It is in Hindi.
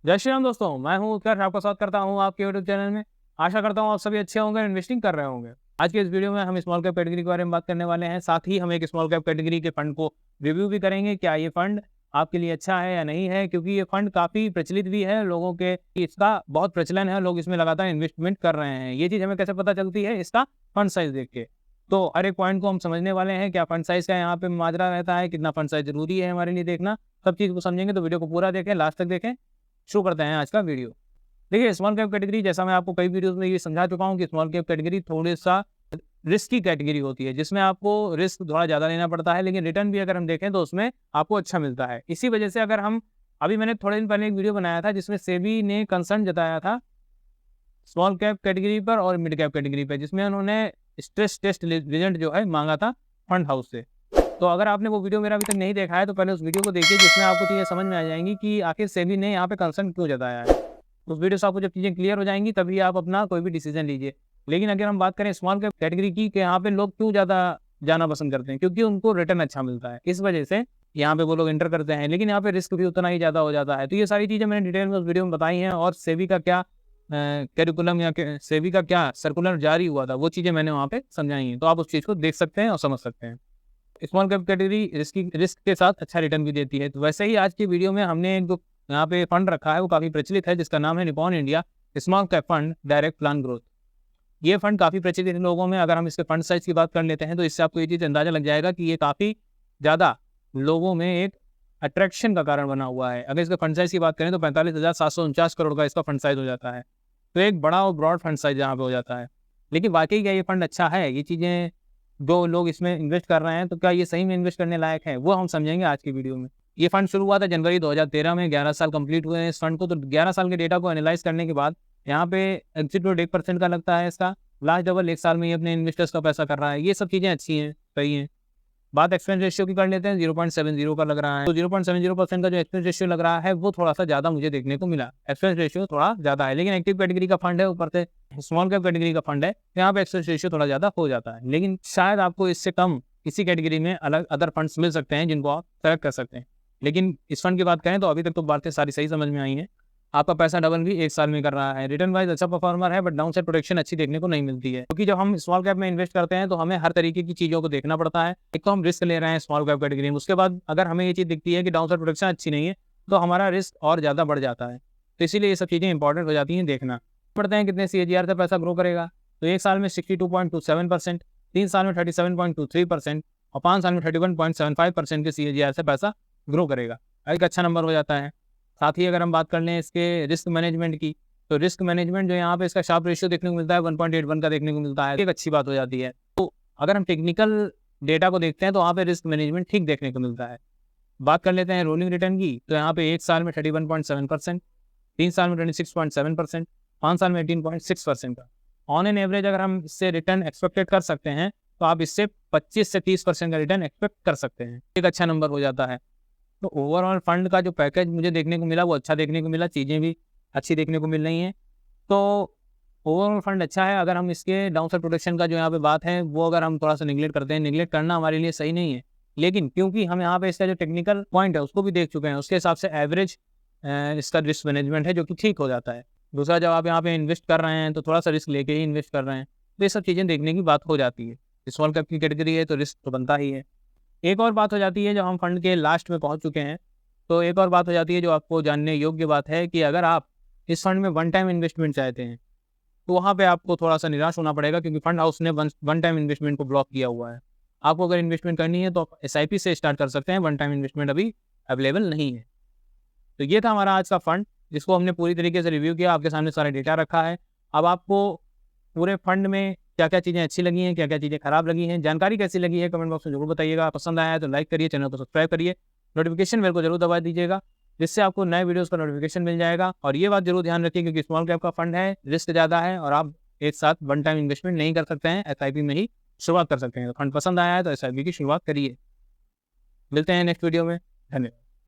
जय श्री राम दोस्तों, मैं हूं उत्कर्ष, आपका स्वागत करता हूं आपके यूट्यूब चैनल में। आशा करता हूं आप सभी अच्छे होंगे, इन्वेस्टिंग कर रहे होंगे। आज के इस वीडियो में हम स्मॉल कैप कैटेगरी के बारे में बात करने वाले हैं। साथ ही हम एक स्मॉल कैप कैटेगरी के फंड को रिव्यू भी करेंगे, क्या ये फंड आपके लिए अच्छा है या नहीं है, क्योंकि ये फंड काफ़ी प्रचलित भी है, लोगों के इसका बहुत प्रचलन है, लोग इसमें लगातार इन्वेस्टमेंट कर रहे हैं। ये चीज़ हमें कैसे पता चलती है? इसका फंड साइज देख के। तो हर एक पॉइंट को हम समझने वाले हैं, क्या फंड साइज का यहाँ पे माजरा रहता है, कितना फंड साइज जरूरी है हमारे लिए देखना, सब चीज़ को समझेंगे। तो वीडियो को पूरा देखें, लास्ट तक देखें। शुरू करते हैं आज का वीडियो। देखिए, स्मॉल कैप कैटेगरी, जैसा मैं आपको कई वीडियोस में ये समझा चुका हूँ कि स्मॉल कैप कैटेगरी थोड़ी-सा रिस्की कैटेगरी होती है, जिसमें आपको रिस्क थोड़ा ज़्यादा लेना पड़ता है, लेकिन रिटर्न भी अगर हम देखें तो उसमें आपको अच्छा मिलता है। इसी वजह से अगर हम अभी मैंने थोड़े दिन पहले एक वीडियो बनाया था जिसमें सेबी ने कंसर्न जताया था स्मॉल कैप कैटेगरी पर और मिड कैप कैटेगरी पे, जिसमें उन्होंने स्ट्रेस टेस्ट रिजल्ट जो है माँगा था फंड हाउस से। तो अगर आपने वो वीडियो मेरा अभी तक नहीं देखा है तो पहले उस वीडियो को देखिए, जिसमें आपको चीज़ें समझ में आ जाएँगी कि आखिर सेबी ने यहाँ पे कंसर्न क्यों जताया है। उस वीडियो से आपको जब चीज़ें क्लियर हो जाएँगी तभी आप अपना कोई भी डिसीजन लीजिए। लेकिन अगर हम बात करें स्मॉल कैप कैटेगरी की, कि यहाँ पे लोग क्यों ज़्यादा जाना पसंद करते हैं, क्योंकि उनको रिटर्न अच्छा मिलता है। इस वजह से यहाँ पे वो लोग एंटर करते हैं, लेकिन यहाँ पे रिस्क भी उतना ही ज़्यादा हो जाता है। तो ये सारी चीज़ें मैंने डिटेल में उस वीडियो में बताई हैं, और सेबी का क्या करिकुलम या सेबी का क्या सर्कुलर जारी हुआ था, वो चीज़ें मैंने वहाँ पे समझाई हैं। तो आप उस चीज़ को देख सकते हैं और समझ सकते हैं। स्मॉल कैप कैटेगरी रिस्क के साथ अच्छा रिटर्न भी देती है। तो वैसे ही आज की वीडियो में हमने एक जो यहाँ पे फंड रखा है वो काफ़ी प्रचलित है, जिसका नाम है Nippon India small cap fund direct plan growth. ये फंड काफ़ी प्रचलित है लोगों में। अगर हम इसके फंड साइज़ की बात कर लेते हैं तो इससे आपको ये चीज़ अंदाज़ा लग जाएगा कि ये काफ़ी ज़्यादा लोगों में एक अट्रैक्शन का कारण बना हुआ है। अगर इसके फंड साइज़ की बात करें तो 45,749 करोड़ का इसका फंड साइज़ हो जाता है। तो एक बड़ा और ब्रॉड फंड साइज़ यहाँ पे हो जाता है। लेकिन वाक़ई क्या ये फंड अच्छा है? ये चीज़ें जो लोग इसमें इन्वेस्ट कर रहे हैं, तो क्या ये सही में इन्वेस्ट करने लायक है? वो हम समझेंगे आज की वीडियो में। ये फंड शुरू हुआ था जनवरी 2013 में, 11 साल कंप्लीट हुए हैं इस फंड को। तो 11 साल के डेटा को एनालाइज़ करने के बाद यहाँ पे एग्ज़िट रेट 1% का लगता है इसका। लास्ट डबल 1 साल में ये अपने इन्वेस्टर्स का पैसा कर रहा है। ये सब चीज़ें अच्छी हैं, सही हैं। बात एक्सपेंस रेशियो की कर लेते हैं, 0.70 का लग रहा है। तो 0.70% का जो एक्सपेंस रेशियो लग रहा है वो थोड़ा-सा ज़्यादा मुझे देखने को मिला। एक्सपेंस रेशियो थोड़ा ज़्यादा है, लेकिन एक्टिव कैटेगरी का फंड है, ऊपर से स्मॉल कैप कैटेगरी का फंड है, तो यहाँ पे एक्सपेंस रेशियो थोड़ा ज़्यादा हो जाता है। लेकिन शायद आपको इससे कम इसी कैटेगरी में अलग अदर फंड्स मिल सकते हैं जिनको आप सेलेक्ट कर सकते हैं। लेकिन इस फंड की बात करें तो अभी तक तो बातें सारी सही समझ में आई हैं। आपका पैसा डबल भी 1 साल में कर रहा है। रिटर्न वाइज़ अच्छा परफॉर्मर है, बट डाउनसाइड प्रोटेक्शन अच्छी देखने को नहीं मिलती है। क्योंकि जब हम स्मॉल कैप में इन्वेस्ट करते हैं तो हमें हर तरीके की चीज़ों को देखना पड़ता है। एक तो हम रिस्क ले रहे हैं स्मॉल कैप कैटेगरी में, उसके बाद अगर हमें ये चीज़ दिखती है कि डाउनसाइड प्रोटेक्शन अच्छी नहीं है, तो हमारा रिस्क और ज़्यादा बढ़ जाता है। तो इसीलिए ये सब चीज़ें इंपॉर्टेंट हो जाती हैं देखना। पड़ते हैं कितने सीएजीआर से पैसा ग्रो करेगा, तो 1 साल में 62.27%, 3 साल में 37.23% और 5 साल में 31.75% के सीएजीआर से पैसा ग्रो करेगा। एक अच्छा नंबर हो जाता है। साथ ही अगर हम बात कर लें इसके रिस्क मैनेजमेंट की, तो रिस्क मैनेजमेंट जो यहाँ पे इसका शार्प रेशियो देखने को मिलता है 1.81 का देखने को मिलता है, एक अच्छी बात हो जाती है। तो अगर हम टेक्निकल डेटा को देखते हैं तो वहाँ पे रिस्क मैनेजमेंट ठीक देखने को मिलता है। बात कर लेते हैं रोलिंग रिटर्न की, तो यहाँ पे 1 साल में 31.7%, 3 साल में 26.7%, 5 साल में 18.6% का। ऑन एन एवरेज अगर हम इससे रिटर्न एक्सपेक्टेड कर सकते हैं तो आप इससे 25 से 30% का रिटर्न एक्सपेक्ट कर सकते हैं। एक अच्छा नंबर हो जाता है। तो ओवरऑल फंड का जो पैकेज मुझे देखने को मिला वो अच्छा देखने को मिला, चीज़ें भी अच्छी देखने को मिल रही हैं। तो ओवरऑल फंड अच्छा है। अगर हम इसके डाउनसाइड प्रोटेक्शन का जो यहाँ पे बात है वो अगर हम थोड़ा सा निगलेक्ट करते हैं, निगलेक्ट करना हमारे लिए सही नहीं है। लेकिन क्योंकि हम यहाँ पे इसका जो टेक्निकल पॉइंट है उसको भी देख चुके हैं, उसके हिसाब से एवरेज इसका रिस्क मैनेजमेंट है जो कि ठीक हो जाता है। दूसरा, जब आप यहाँ पे इन्वेस्ट कर रहे हैं तो थोड़ा सा रिस्क लेके ही इन्वेस्ट कर रहे हैं, तो ये सब चीज़ें देखने की बात हो जाती है। स्मॉल कैप की कैटेगरी है तो रिस्क तो बनता ही है। एक और बात हो जाती है, जब हम फंड के लास्ट में पहुंच चुके हैं, तो एक और बात हो जाती है जो आपको जानने योग्य बात है, कि अगर आप इस फंड में वन टाइम इन्वेस्टमेंट चाहते हैं तो वहाँ पे आपको थोड़ा सा निराश होना पड़ेगा, क्योंकि फंड हाउस ने वन टाइम इन्वेस्टमेंट को ब्लॉक किया हुआ है। आपको अगर इन्वेस्टमेंट करनी है तो आप एसआईपी से स्टार्ट कर सकते हैं, वन टाइम इन्वेस्टमेंट अभी अवेलेबल नहीं है। तो ये था हमारा आज का फंड, जिसको हमने पूरी तरीके से रिव्यू किया, आपके सामने सारा डेटा रखा है। अब आपको पूरे फंड में क्या-क्या चीज़ें अच्छी लगी हैं, क्या-क्या चीज़ें खराब लगी हैं, जानकारी कैसी लगी है, कमेंट बॉक्स में ज़रूर बताइएगा। पसंद आया है तो लाइक करिए, चैनल को सब्सक्राइब करिए, नोटिफिकेशन बेल को जरूर दबा दीजिएगा, जिससे आपको नए वीडियोज़ का नोटिफिकेशन मिल जाएगा। और ये बात जरूर ध्यान रखिए, क्योंकि स्मॉल कैप का फंड है, रिस्क ज़्यादा है और आप एक साथ वन टाइम इन्वेस्टमेंट नहीं कर सकते हैं, एसआईपी में ही शुरुआत कर सकते हैं। तो फंड पसंद आया है तो एसआईपी की शुरुआत करिए। मिलते हैं नेक्स्ट वीडियो में। धन्यवाद।